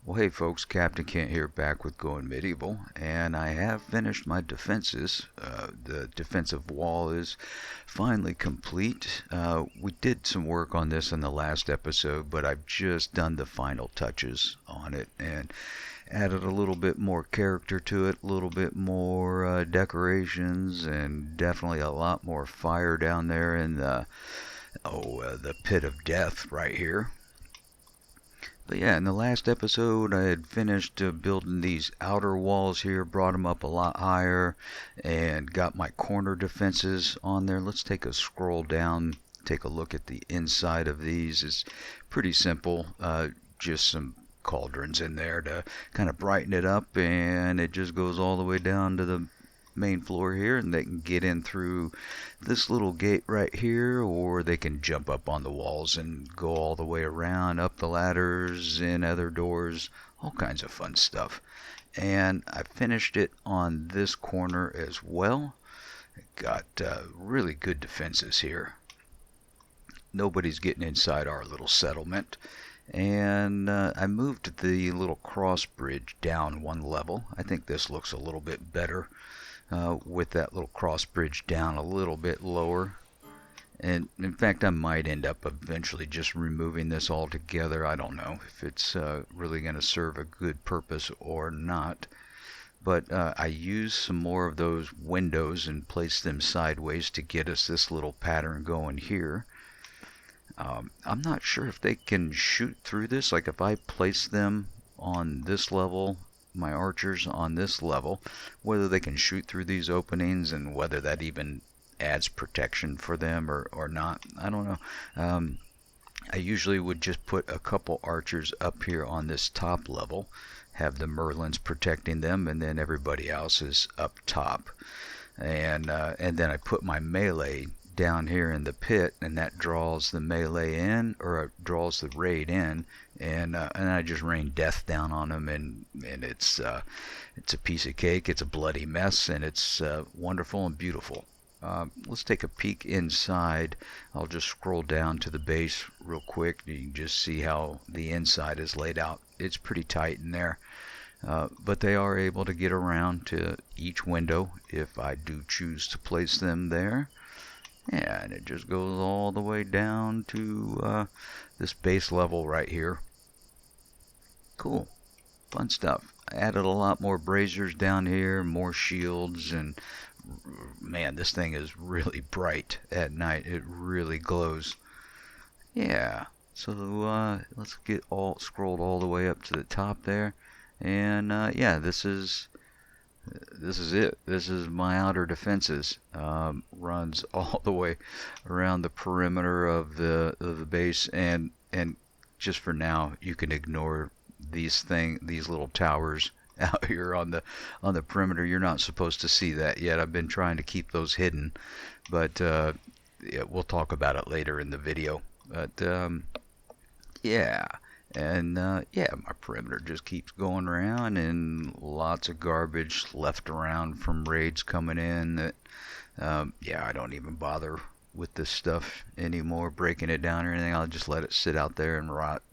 Well, hey folks, Captain Kent here, back with Going Medieval, and I have finished my defenses. The defensive wall is finally complete. We did some work on this in the last episode, but I've just done the final touches on it and added a little bit more character to it, a little bit more decorations, and definitely a lot more fire down there in the pit of death right here. But yeah, in the last episode, I had finished building these outer walls here, brought them up a lot higher, and got my corner defenses on there. Let's take a scroll down, take a look at the inside of these. It's pretty simple, just some cauldrons in there to kind of brighten it up, and it just goes all the way down to the main floor here, and they can get in through this little gate right here, or they can jump up on the walls and go all the way around, up the ladders, in other doors, all kinds of fun stuff. And I finished it on this corner as well. Got really good defenses here. Nobody's getting inside our little settlement. And I moved the little cross bridge down one level. I think this looks a little bit better with that little cross bridge down a little bit lower. And in fact, I might end up eventually just removing this altogether. I don't know if it's really going to serve a good purpose or not. But I used some more of those windows and placed them sideways to get us this little pattern going here. I'm not sure if they can shoot through this. Like if I place them on this level, my archers on this level, whether they can shoot through these openings and whether that even adds protection for them or not. I don't know. I usually would just put a couple archers up here on this top level, have the merlins protecting them, and then everybody else is up top. And then I put my melee down here in the pit, and that draws the melee in, or draws the raid in, and I just rain death down on them, and it's a piece of cake. It's a bloody mess, and it's wonderful and beautiful. Let's take a peek inside. I'll just scroll down to the base real quick. You can just see how the inside is laid out. It's pretty tight in there. But they are able to get around to each window if I do choose to place them there. And it just goes all the way down to this base level right here. Cool. Fun stuff. I added a lot more braziers down here, more shields, and man, this thing is really bright at night. It really glows. Yeah. So let's get all scrolled all the way up to the top there. And yeah, this is it. This is my outer defenses. Runs all the way around the perimeter of the base, and just for now, you can ignore these little towers out here on the perimeter. You're not supposed to see that yet. I've been trying to keep those hidden, but yeah, we'll talk about it later in the video. But yeah. And yeah, my perimeter just keeps going around, and lots of garbage left around from raids coming in that, yeah, I don't even bother with this stuff anymore, breaking it down or anything. I'll just let it sit out there and rot.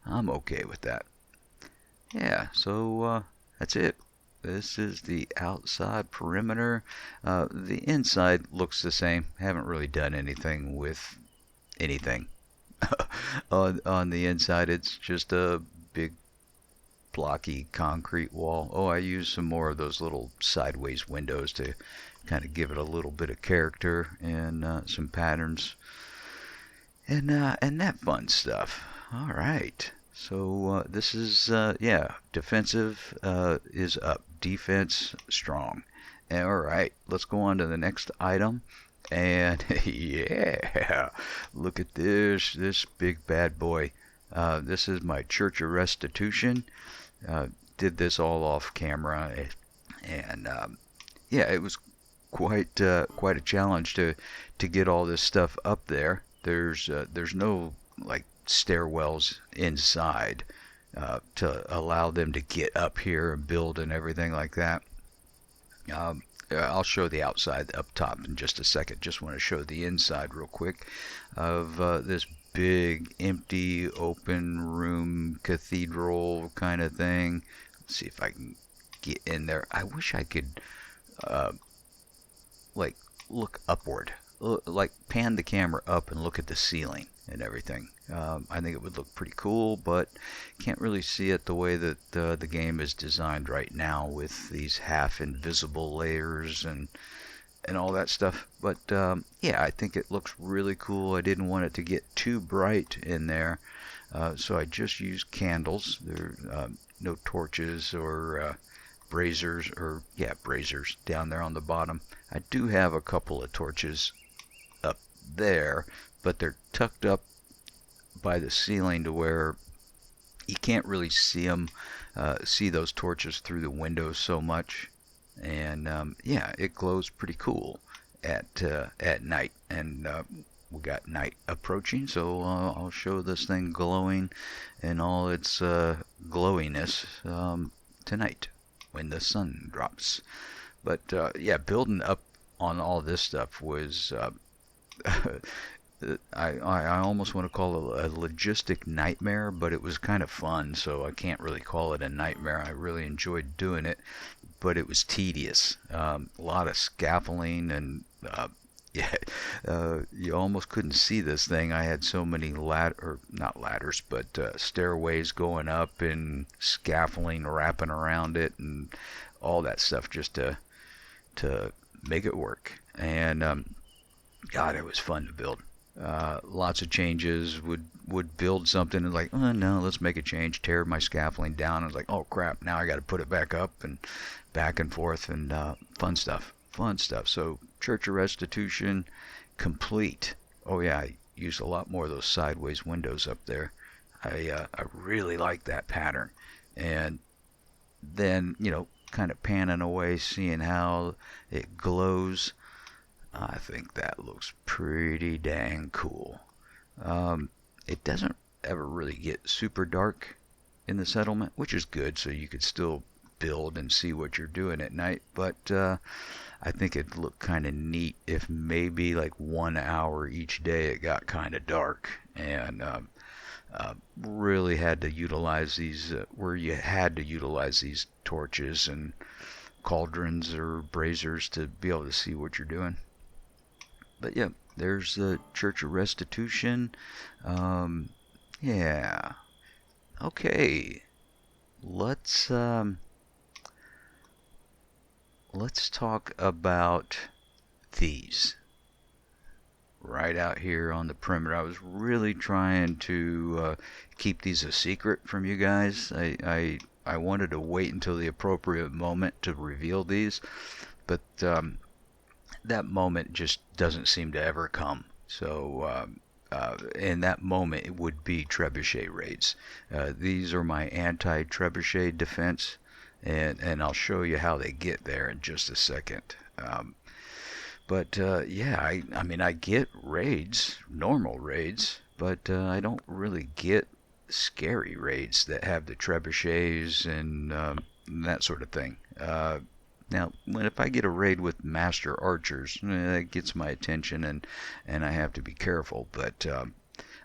I'm okay with that. Yeah, so that's it. This is the outside perimeter. The inside looks the same. Haven't really done anything with anything. On the inside, it's just a big blocky concrete wall. Oh, I used some more of those little sideways windows to kind of give it a little bit of character and some patterns and that fun stuff. All right, so this is yeah, defensive is up, defense strong. All right, let's go on to the next item. And yeah, look at this big bad boy. This is my Church of Restitution. Did this all off camera, and yeah, it was quite a challenge to get all this stuff up there. There's no like stairwells inside to allow them to get up here and build and everything like that. I'll show the outside up top in just a second. Just want to show the inside real quick of this big, empty, open room cathedral kind of thing. Let's see if I can get in there. I wish I could, uh, like, look upward, like pan the camera up and look at the ceiling and everything. I think it would look pretty cool, but can't really see it the way that the game is designed right now with these half invisible layers and all that stuff. But yeah, I think it looks really cool. I didn't want it to get too bright in there, so I just used candles. There are no torches or braziers, or yeah, braziers down there on the bottom. I do have a couple of torches up there, but they're tucked up by the ceiling to where you can't really see them, see those torches through the windows so much. And yeah, it glows pretty cool at night. And we got night approaching, so I'll show this thing glowing in all its glowiness tonight when the sun drops. But yeah, building up on all this stuff was I almost want to call it a logistic nightmare, but it was kind of fun, so I can't really call it a nightmare. I really enjoyed doing it, but it was tedious. A lot of scaffolding and yeah, you almost couldn't see this thing. I had so many or not ladders, but stairways going up and scaffolding wrapping around it and all that stuff just to make it work. And God, it was fun to build. Lots of changes. Would build something and like, oh no, let's make a change. Tear my scaffolding down. I was like, oh crap, now I got to put it back up and back and forth and fun stuff. Fun stuff. So Church of Restitution complete. Oh yeah, I used a lot more of those sideways windows up there. I really like that pattern. And then kind of panning away, seeing how it glows. I think that looks pretty dang cool. It doesn't ever really get super dark in the settlement, which is good, so you could still build and see what you're doing at night. But I think it'd look kind of neat if maybe like 1 hour each day it got kind of dark, and really had to utilize these where you had to utilize these torches and cauldrons or braziers to be able to see what you're doing. But yeah, there's the Church of Restitution. Yeah. Okay. Let's let's talk about these right out here on the perimeter. I was really trying to keep these a secret from you guys. I wanted to wait until the appropriate moment to reveal these, but that moment just doesn't seem to ever come. So in that moment, it would be trebuchet raids. These are my anti-trebuchet defense, and I'll show you how they get there in just a second. But yeah, I mean, I get raids, normal raids, but I don't really get scary raids that have the trebuchets and that sort of thing. Now, if I get a raid with master archers, that gets my attention, and I have to be careful. But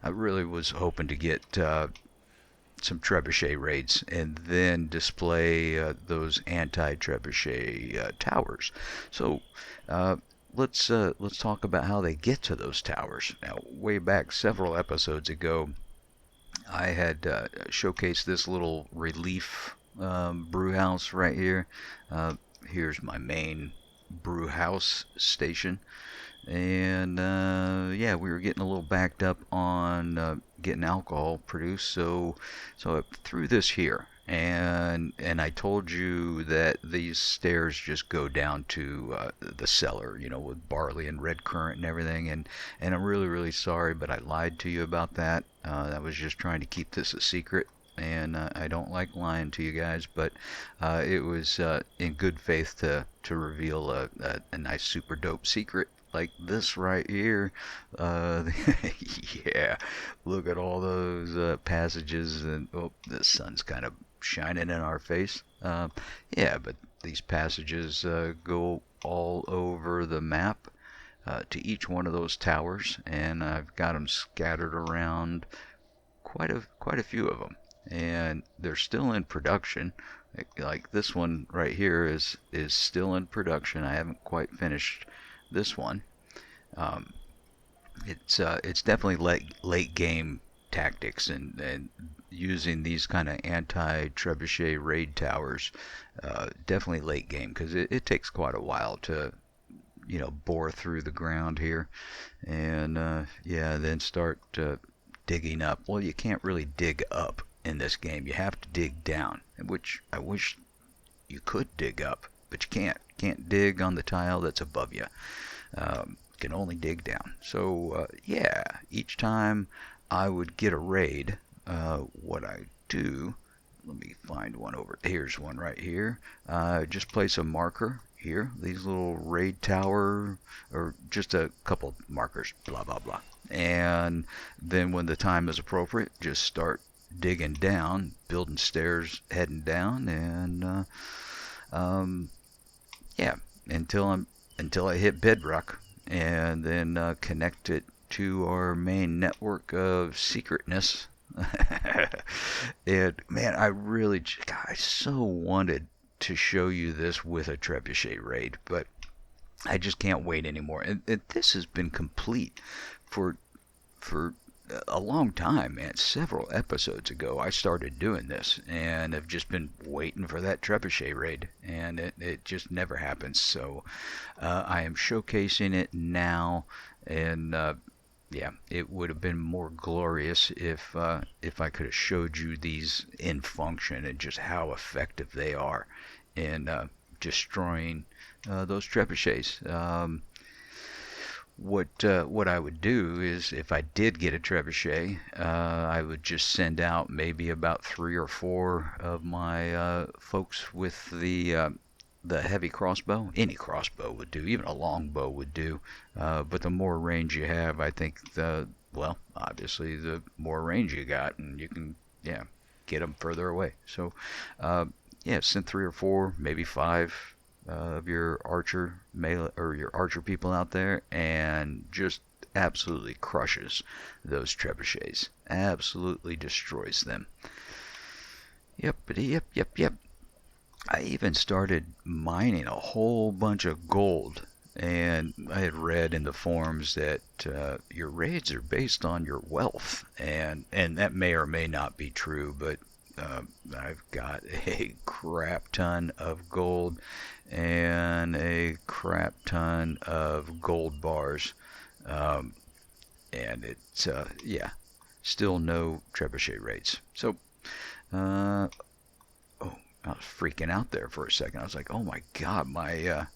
I really was hoping to get some trebuchet raids and then display those anti-trebuchet towers. So let's talk about how they get to those towers. Now, way back several episodes ago, I had showcased this little relief brew house right here. Here's my main brew house station, and yeah, we were getting a little backed up on getting alcohol produced, so I threw this here, and I told you that these stairs just go down to the cellar, with barley and red currant and everything, and I'm really sorry, but I lied to you about that. I was just trying to keep this a secret. And I don't like lying to you guys, but it was in good faith to reveal a nice super dope secret like this right here. Yeah, look at all those passages, and oh, the sun's kind of shining in our face. Yeah, but these passages go all over the map. to each one of those towers, and I've got them scattered around quite a few of them, and they're still in production. Like this one right here is still in production. I haven't quite finished this one. Um, it's definitely late game tactics and using these kind of anti-trebuchet raid towers. Definitely late game because it takes quite a while to bore through the ground here, and yeah, then start digging up. Well, you can't really dig up in this game. You have to dig down, which I wish you could dig up, but you can't. Can't dig on the tile that's above you. Can only dig down. So yeah, each time I would get a raid, what I do, let me find one over. Here's one right here. Just place a marker here. These little raid tower, or just a couple markers, blah blah blah. And then when the time is appropriate, just start digging down, building stairs, heading down, and yeah, until I hit bedrock, and then connect it to our main network of secretness. And man, I so wanted to show you this with a trebuchet raid, but I just can't wait anymore. And this has been complete for for a long time, man. Several episodes ago, I started doing this, and I've just been waiting for that trebuchet raid, and it just never happens. So I am showcasing it now, and yeah, it would have been more glorious if I could have showed you these in function and just how effective they are in destroying those trebuchets. What I would do is, if I did get a trebuchet, I would just send out maybe about 3 or 4 of my folks with the heavy crossbow. Any crossbow would do, even a longbow would do. But the more range you have, I think well, obviously the more range you got, and you can, yeah, get them further away. So yeah, send 3 or 4, maybe 5 of your archer melee or your archer people out there, and just absolutely crushes those trebuchets. Absolutely destroys them. Yep. I even started mining a whole bunch of gold, and I had read in the forums that your raids are based on your wealth, and that may or may not be true, but I've got a crap ton of gold and a crap ton of gold bars, and it's yeah, still no trebuchet raids. So oh, I was freaking out there for a second. I was like, oh my god, my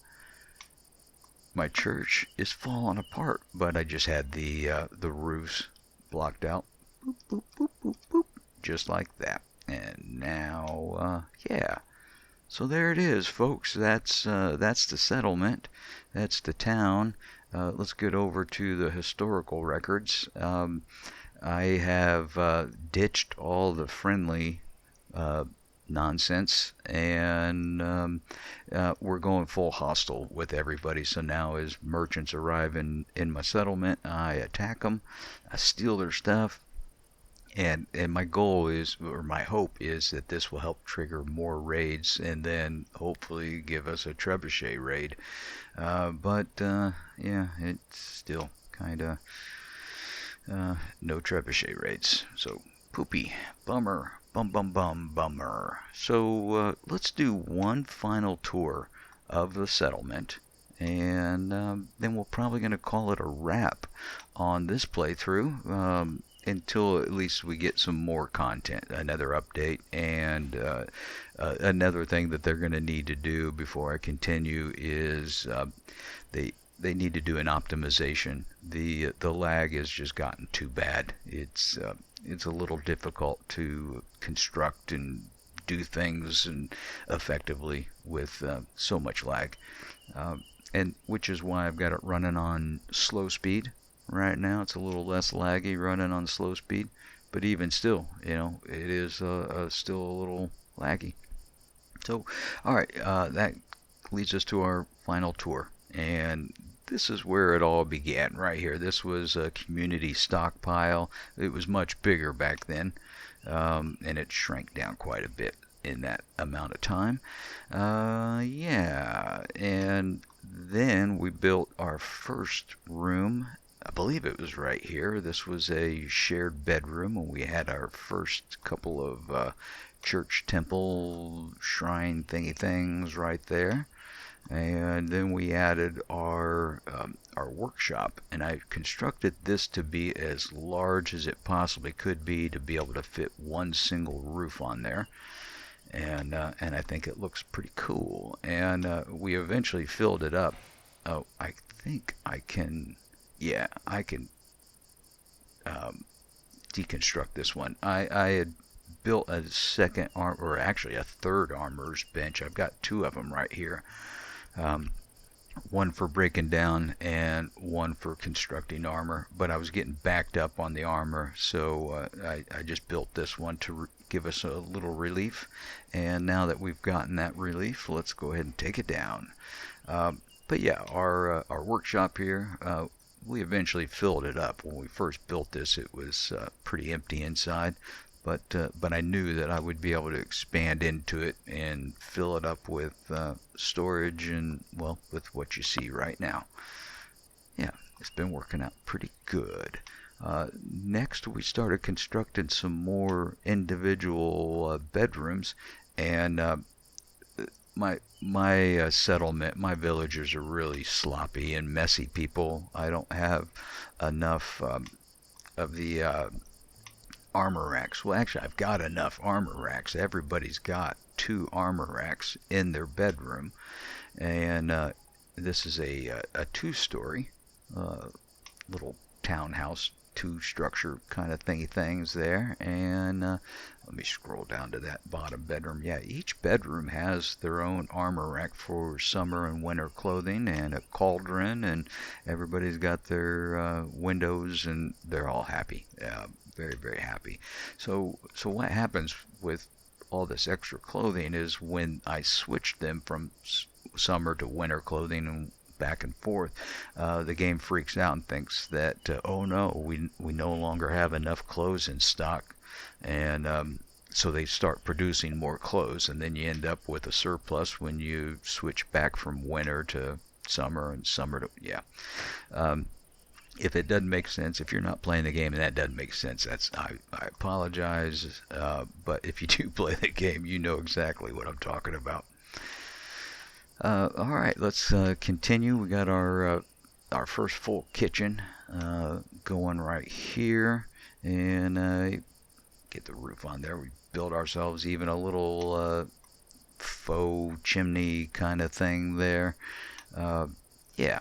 church is falling apart. But I just had the roofs blocked out, boop boop boop boop boop, just like that. And now yeah, so there it is, folks. That's the settlement. That's the town. Let's get over to the historical records. I have ditched all the friendly nonsense, and we're going full hostile with everybody. So now, as merchants arrive in my settlement, I attack them, I steal their stuff, and my goal is, or my hope is, that this will help trigger more raids, and then hopefully give us a trebuchet raid. But yeah, it's still kind of no trebuchet raids. So poopy, bummer, bummer. So let's do one final tour of the settlement, and then we're probably going to call it a wrap on this playthrough. Until at least we get some more content, another update, and another thing that they're going to need to do before I continue is they need to do an optimization. The lag has just gotten too bad. It's a little difficult to construct and do things and effectively with so much lag, and which is why I've got it running on slow speed. Right now it's a little less laggy running on slow speed, but even still, it is still a little laggy. So, all right, that leads us to our final tour, and this is where it all began right here. This was a community stockpile. It was much bigger back then, and it shrank down quite a bit in that amount of time. Yeah, and then we built our first room. I believe it was right here. This was a shared bedroom, and we had our first couple of church, temple, shrine thingy things right there. And then we added our workshop, and I constructed this to be as large as it possibly could be to be able to fit one single roof on there. And I think it looks pretty cool. And we eventually filled it up. Oh, I think I can, yeah, I can deconstruct this one. I had built a second arm, or actually a third armorer's bench. I've got two of them right here. Um, one for breaking down and one for constructing armor, but I was getting backed up on the armor, so I just built this one to give us a little relief. And now that we've gotten that relief, let's go ahead and take it down. But yeah, our workshop here, we eventually filled it up. When we first built this, it was pretty empty inside, but I knew that I would be able to expand into it and fill it up with storage and, well, with what you see right now. Yeah, it's been working out pretty good. Next, we started constructing some more individual bedrooms, and my settlement, my villagers are really sloppy and messy people. I don't have enough of the armor racks. Well, actually, I've got enough armor racks. Everybody's got 2 armor racks in their bedroom, and this is a 2-story little townhouse, 2-structure kind of thingy things there. And let me scroll down to that bottom bedroom. Yeah, each bedroom has their own armor rack for summer and winter clothing, and a cauldron, and everybody's got their windows, and they're all happy. Very, very happy. So what happens with all this extra clothing is when I switch them from summer to winter clothing and back and forth, the game freaks out and thinks that, oh no, we no longer have enough clothes in stock, and so they start producing more clothes, and then you end up with a surplus when you switch back from winter to summer and summer to, yeah. If it doesn't make sense, if you're not playing the game and that doesn't make sense, I apologize, but if you do play the game, you know exactly what I'm talking about. All right, let's continue. We got our first full kitchen going right here, and get the roof on there. We built ourselves even a little faux chimney kind of thing there. Yeah,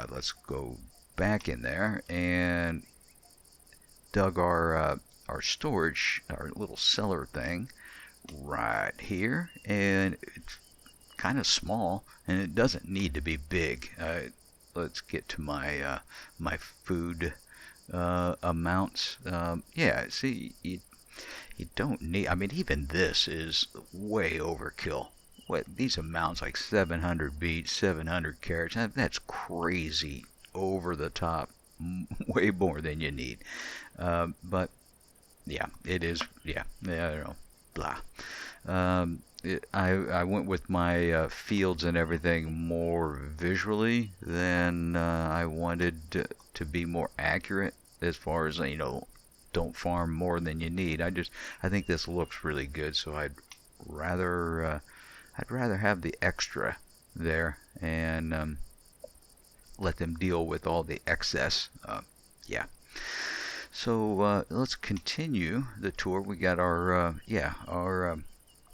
let's go back in there and dug our storage, our little cellar thing right here, and it's kind of small, and it doesn't need to be big. Let's get to my my food amounts. Yeah, see, you don't need. I mean, even this is way overkill. What these amounts, like 700 beets, 700 carrots, that's crazy, over the top, way more than you need. But yeah, it is. Yeah, I don't know. Blah. I went with my fields and everything more visually than I wanted to be more accurate as far as, don't farm more than you need. I think this looks really good, so I'd rather have the extra there and let them deal with all the excess. Yeah. So let's continue the tour. We got our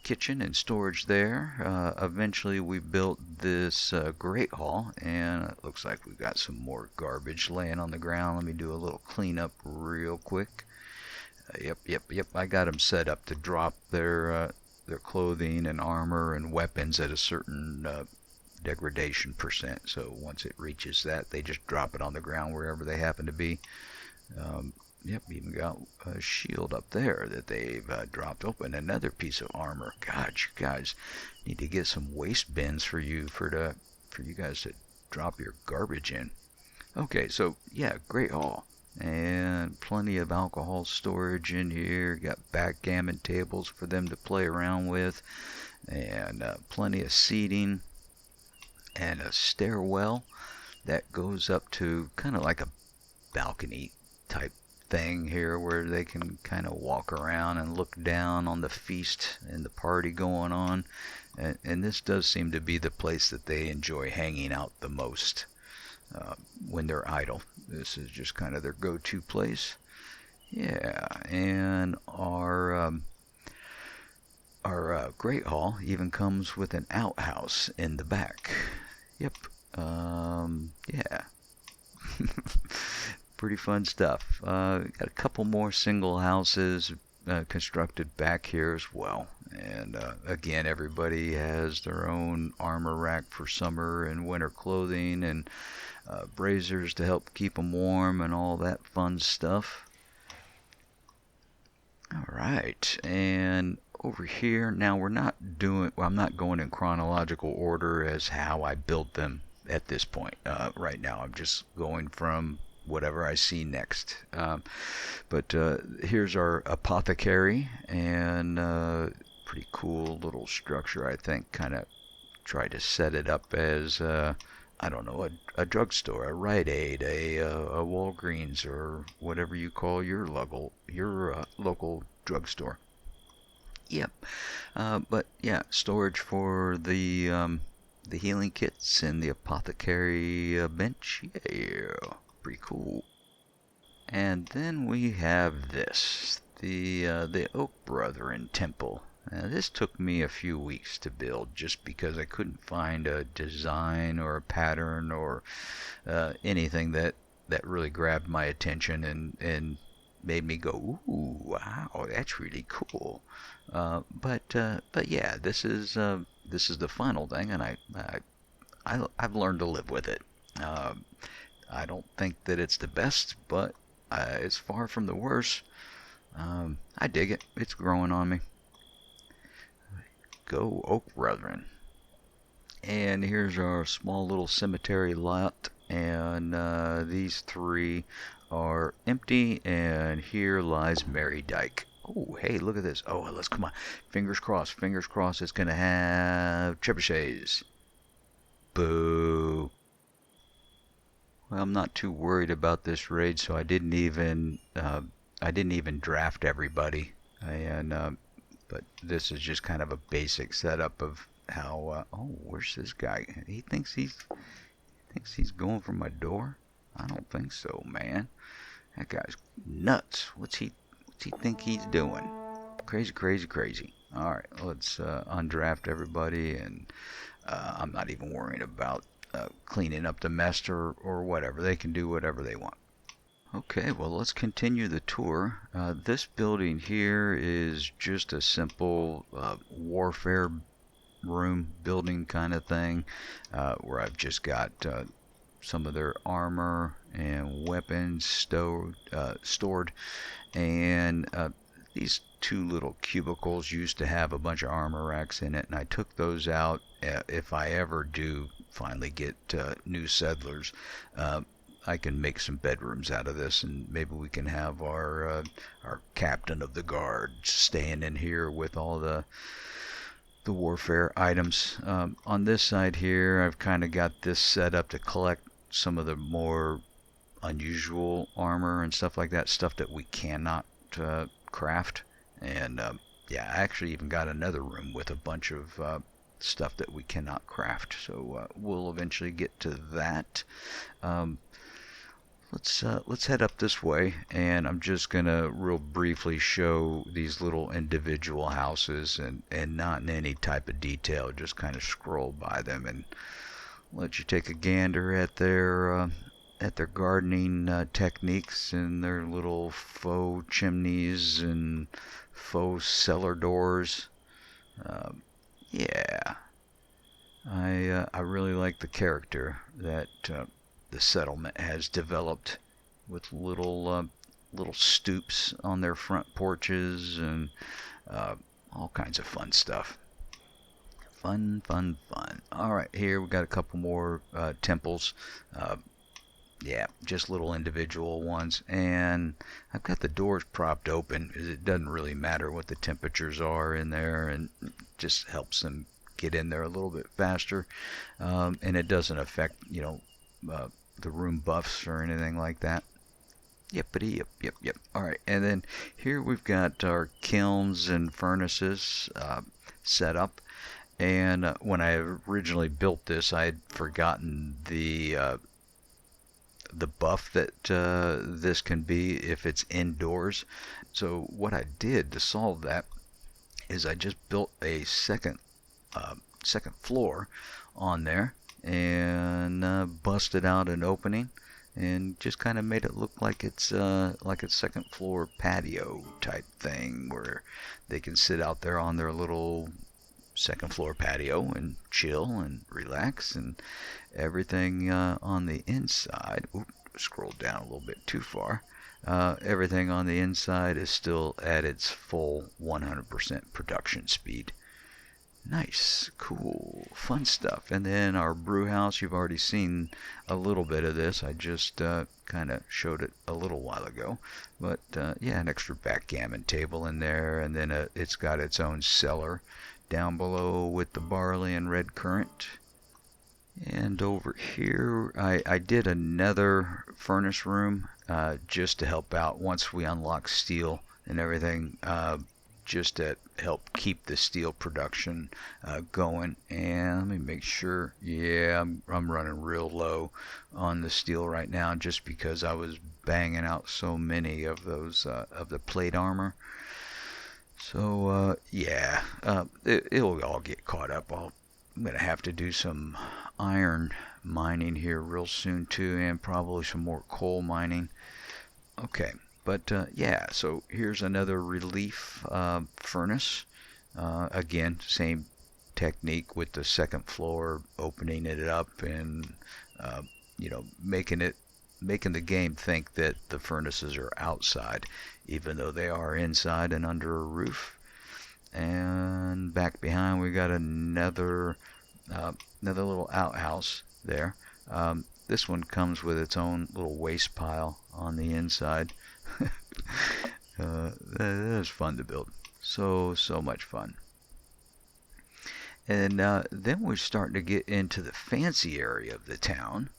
kitchen and storage there. Eventually we built this great hall, and it looks like we've got some more garbage laying on the ground. Let me do a little cleanup real quick. Yep. I got them set up to drop their clothing and armor and weapons at a certain degradation percent. So once it reaches that, they just drop it on the ground wherever they happen to be. Even got a shield up there that they've dropped open. Another piece of armor. God, you guys need to get some waste bins for you guys to drop your garbage in. Okay, so yeah, great haul. And plenty of alcohol storage in here. Got backgammon tables for them to play around with. And plenty of seating. And a stairwell that goes up to kind of like a balcony type thing here where they can kind of walk around and look down on the feast and the party going on. And this does seem to be the place that they enjoy hanging out the most uh, when they're idle. This is just kind of their go-to place. Yeah, and our Great Hall even comes with an outhouse in the back. Yep. Yeah. Pretty fun stuff. Got a couple more single houses constructed back here as well. And again, everybody has their own armor rack for summer and winter clothing, and braziers to help keep them warm and all that fun stuff. All right, and over here now we're not doing. Well, I'm not going in chronological order as how I built them at this point. Right now, I'm just going from whatever I see next. But here's our apothecary, and pretty cool little structure. I think kind of try to set it up as I don't know, a drugstore, a Rite Aid, a Walgreens, or whatever you call your local drugstore. Yep. But yeah, storage for the healing kits and the apothecary bench. Yeah, pretty cool. And then we have this, the Oak Brethren Temple. Now, this took me a few weeks to build just because I couldn't find a design or a pattern or anything that really grabbed my attention and made me go, ooh, wow, that's really cool. But yeah, this is the final thing, and I've learned to live with it. I don't think that it's the best, but it's far from the worst. I dig it. It's growing on me. Go Oak Brethren. And here's our small little cemetery lot. And these three are empty. And here lies Mary Dyke. Oh, hey, look at this. Oh, let's come on. Fingers crossed. Fingers crossed it's going to have trebuchets. Boo. Well, I'm not too worried about this raid, so I didn't even draft everybody. And but this is just kind of a basic setup of how. Oh, where's this guy? He thinks he's going for my door. I don't think so, man. That guy's nuts. What's he think he's doing? Crazy, crazy, crazy. All right, let's undraft everybody, and I'm not even worrying about cleaning up the mess or whatever. They can do whatever they want. Okay, well, let's continue the tour. This building here is just a simple warfare room building kind of thing, where I've just got some of their armor and weapons stored. And these two little cubicles used to have a bunch of armor racks in it, and I took those out. If I ever do finally get new settlers, I can make some bedrooms out of this, and maybe we can have our captain of the guard staying in here with all the warfare items. On this side here, I've kind of got this set up to collect some of the more unusual armor and stuff like that, stuff that we cannot craft. And yeah, I actually even got another room with a bunch of stuff that we cannot craft. So we'll eventually get to that. Let's head up this way, and I'm just gonna real briefly show these little individual houses, and not in any type of detail, just kind of scroll by them and let you take a gander at their gardening techniques and their little faux chimneys and faux cellar doors. Yeah, I really like the character that the settlement has developed, with little stoops on their front porches and all kinds of fun stuff. Fun, fun, fun. All right, here we got a couple more temples. Uh, yeah, just little individual ones. And I've got the doors propped open because it doesn't really matter what the temperatures are in there, and it just helps them get in there a little bit faster. And it doesn't affect, uh, the room buffs or anything like that. Yepity, yep, yep, yep. All right, and then here we've got our kilns and furnaces set up. And when I originally built this, I had forgotten the buff that this can be if it's indoors. So what I did to solve that is I just built a second floor on there and busted out an opening and just kind of made it look like a second floor patio type thing where they can sit out there on their little second floor patio and chill and relax, and everything on the inside. Oop, scrolled down a little bit too far. Everything on the inside is still at its full 100% production speed. Nice, cool, fun stuff. And then our brew house, you've already seen a little bit of this. I just kind of showed it a little while ago. But yeah, an extra backgammon table in there, and then it's got its own cellar down below with the barley and red currant. And over here, I did another furnace room just to help out once we unlock steel and everything, just to help keep the steel production going. And let me make sure. Yeah, I'm running real low on the steel right now just because I was banging out so many of those of the plate armor. So yeah, it'll all get caught up. I'm gonna have to do some iron mining here real soon too, and probably some more coal mining. Okay, but yeah, so here's another relief furnace. Again, same technique with the second floor, opening it up and uh, making the game think that the furnaces are outside, even though they are inside and under a roof. And back behind we got another little outhouse there. This one comes with its own little waste pile on the inside. That is fun to build. So much fun. And then we're starting to get into the fancy area of the town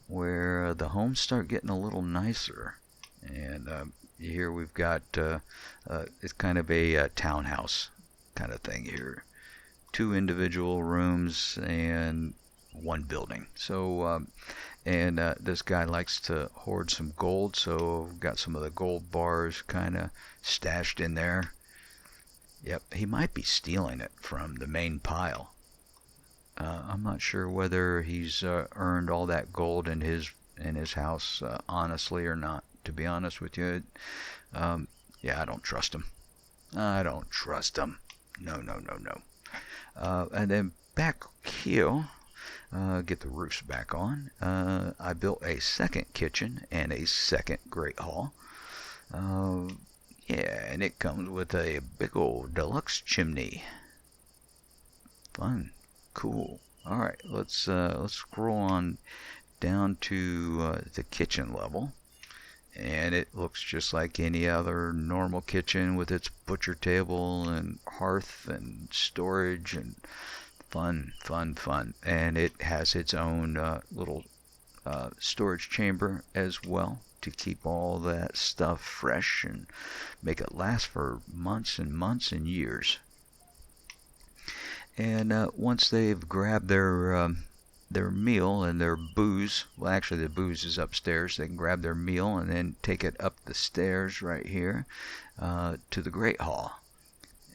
where the homes start getting a little nicer. And here we've got it's kind of a townhouse kind of thing here. Two individual rooms and one building. So, and this guy likes to hoard some gold, so I've got some of the gold bars kind of stashed in there. Yep, he might be stealing it from the main pile. I'm not sure whether he's earned all that gold in his house honestly or not. To be honest with you, yeah, I don't trust him. I don't trust him. No, no, no, no. And then back here, get the roofs back on. I built a second kitchen and a second great hall. Yeah, and it comes with a big old deluxe chimney. Fun, cool. All right, let's scroll on down to the kitchen level, and it looks just like any other normal kitchen with its butcher table and hearth and storage and fun, fun, fun. And it has its own little storage chamber as well to keep all that stuff fresh and make it last for months and months and years. And once they've grabbed their meal and their booze, well, actually the booze is upstairs. They can grab their meal and then take it up the stairs right here to the great hall.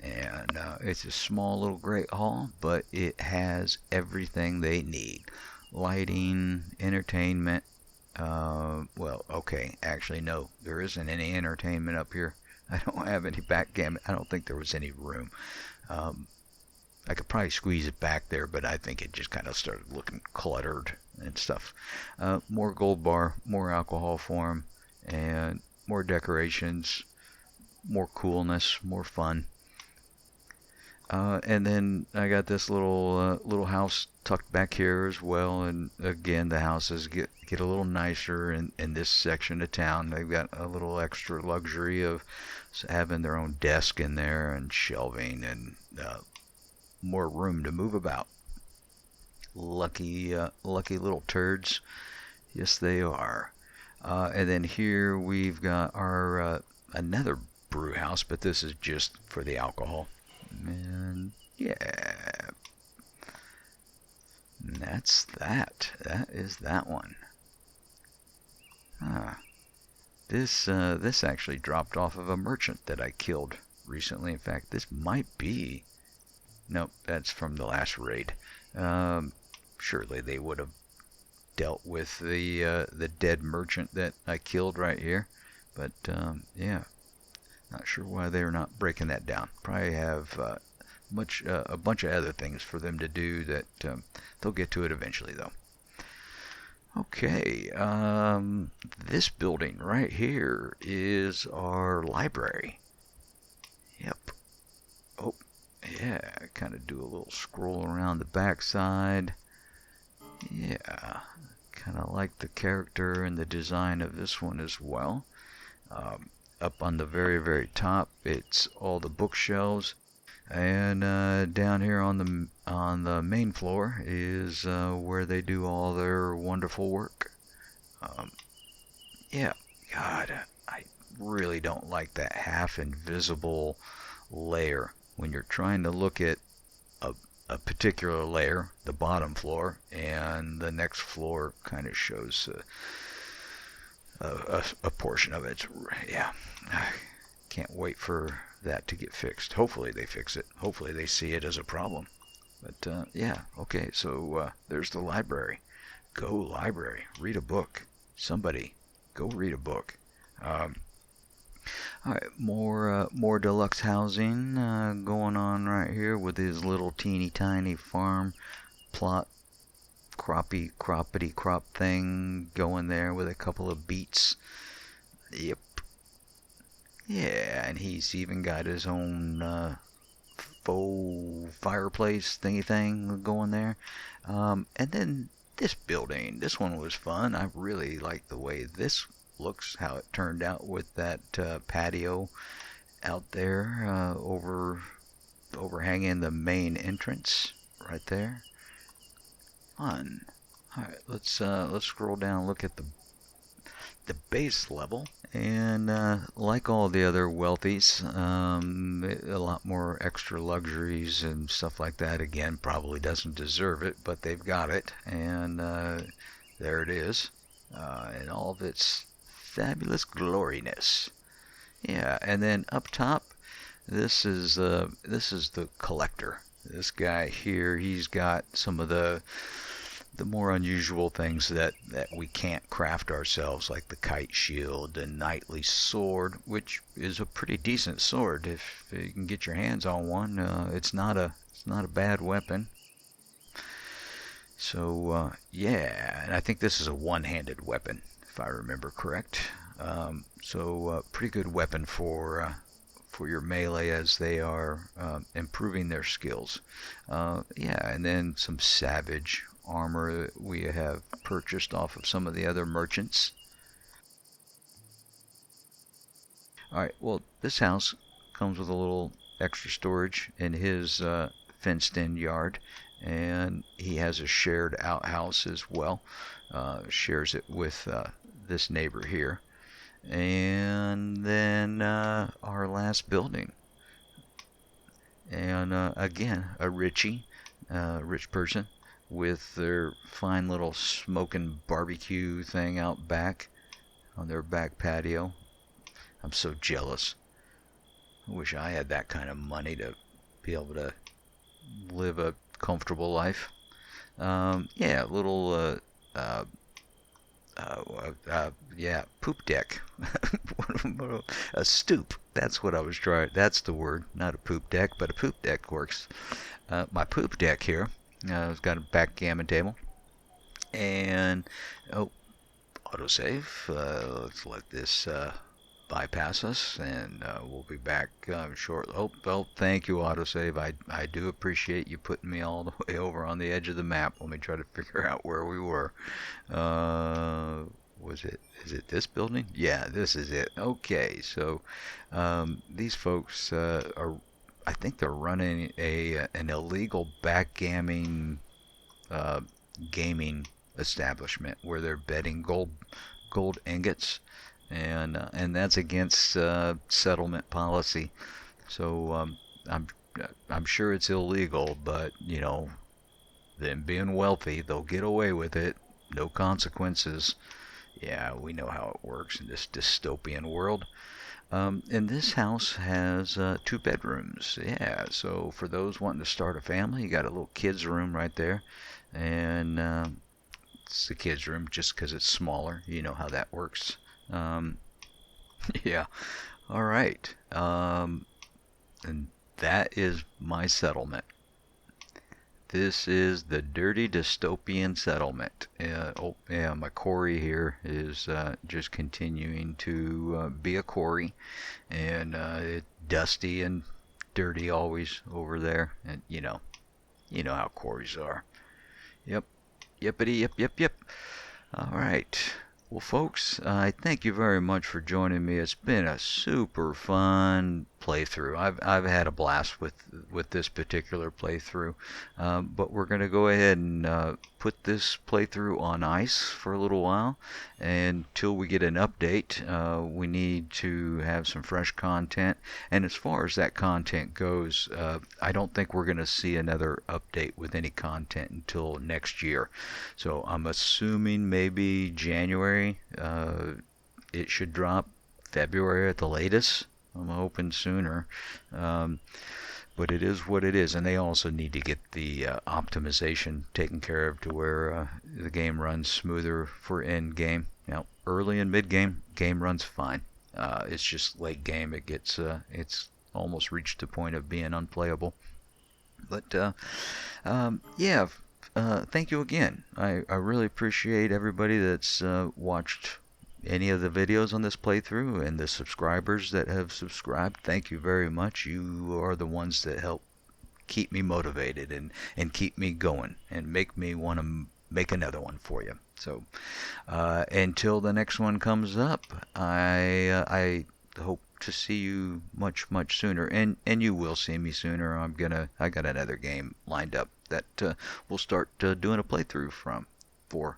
And it's a small little great hall, but it has everything they need: lighting, entertainment. Well, okay, actually no, there isn't any entertainment up here. I don't have any backgammon. I don't think there was any room. I could probably squeeze it back there, but I think it just kind of started looking cluttered and stuff. More gold bar, more alcohol for 'em, and more decorations, more coolness, more fun. And then I got this little house tucked back here as well. And again, the houses get a little nicer in this section of town. They've got a little extra luxury of having their own desk in there and shelving and more room to move about. Lucky little turds. Yes, they are. And then here we've got our another brew house, but this is just for the alcohol. And yeah, that's that. That is that one. Ah, this actually dropped off of a merchant that I killed recently. In fact, this might be. Nope, that's from the last raid. Um, Surely they would have dealt with the dead merchant that I killed right here. But yeah, not sure why they're not breaking that down. Probably have a bunch of other things for them to do that they'll get to it eventually, though. Okay, this building right here is our library. Yep. Oh, yeah. Kind of do a little scroll around the backside. Yeah, kind of like the character and the design of this one as well. Up on the very top, it's all the bookshelves, and down here on the main floor is where they do all their wonderful work. Um, yeah, God, I really don't like that half invisible layer when you're trying to look at a, a particular layer, the bottom floor, and the next floor kind of shows a portion of it. Yeah, I can't wait for that to get fixed. Hopefully they fix it. Hopefully they see it as a problem. But yeah, okay, so there's the library. Go library. Read a book. Somebody, go read a book. Um, all right, more deluxe housing going on right here with his little teeny tiny farm plot croppity crop thing going there with a couple of beets. Yep. Yeah, and he's even got his own faux fireplace thingy thing going there. And then this building, this one was fun. I really like the way this looks, how it turned out with that patio out there overhanging the main entrance right there. Fun. All right, let's scroll down and look at the base level. And like all the other wealthies, a lot more extra luxuries and stuff like that. Again, probably doesn't deserve it, but they've got it, and there it is, in all of its fabulous gloriness. Yeah, and then up top, this is the collector. This guy here, he's got some of the more unusual things that we can't craft ourselves, like the kite shield and knightly sword, which is a pretty decent sword if you can get your hands on one. It's not a bad weapon. So yeah, and I think this is a one-handed weapon, if I remember correct. So pretty good weapon for your melee as they are improving their skills. Yeah, and then some savage armor that we have purchased off of some of the other merchants. Alright, well, this house comes with a little extra storage in his fenced in yard, and he has a shared outhouse as well. Shares it with this neighbor here. And then our last building. And again, a rich person with their fine little smoking barbecue thing out back on their back patio. I'm so jealous. I wish I had that kind of money to be able to live a comfortable life. Yeah, little yeah, poop deck. A stoop. That's what I was trying. That's the word. Not a poop deck, but a poop deck works. My poop deck here. It's got a backgammon table. And, oh, autosave. Let's let this bypass us, and we'll be back shortly. Oh, well, thank you, autosave. I do appreciate you putting me all the way over on the edge of the map. Let me try to figure out where we were. Uh, is it this building? Yeah, this is it. Okay, so these folks I think they're running an illegal backgammon uh, gaming establishment where they're betting gold ingots, and that's against settlement policy. So I'm I'm sure it's illegal, but them being wealthy, they'll get away with it. No consequences. Yeah, we know how it works in this dystopian world. And this house has 2 bedrooms. Yeah, so for those wanting to start a family, you got a little kids' room right there. And it's the kids' room just because it's smaller. You know how that works. Um, yeah, all right. And that is my settlement. This is the dirty dystopian settlement. Oh, yeah, my quarry here is just continuing to be a quarry, and it's dusty and dirty always over there. And you know how quarries are. Yep, yippity yip yip yip. All right. Well, folks, I thank you very much for joining me. It's been a super fun playthrough. I've had a blast with this particular playthrough, but we're going to go ahead and put this playthrough on ice for a little while until we get an update. We need to have some fresh content, and as far as that content goes, I don't think we're going to see another update with any content until next year. So I'm assuming maybe January. It should drop February at the latest. I'm hoping sooner. Um, but it is what it is, and they also need to get the optimization taken care of to where the game runs smoother for end game. Now, early and mid game runs fine. It's just late game it's almost reached the point of being unplayable. But yeah, thank you again. I really appreciate everybody that's watched any of the videos on this playthrough, and the subscribers that have subscribed. Thank you very much. You are the ones that help keep me motivated and keep me going and make me want to make another one for you. So until the next one comes up, I hope to see you much sooner, and you will see me sooner. I got another game lined up that we'll start doing a playthrough for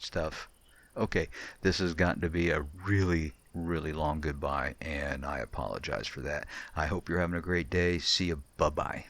stuff. Okay, this has gotten to be a really long goodbye, and I apologize for that. I hope you're having a great day. See you. Bye bye.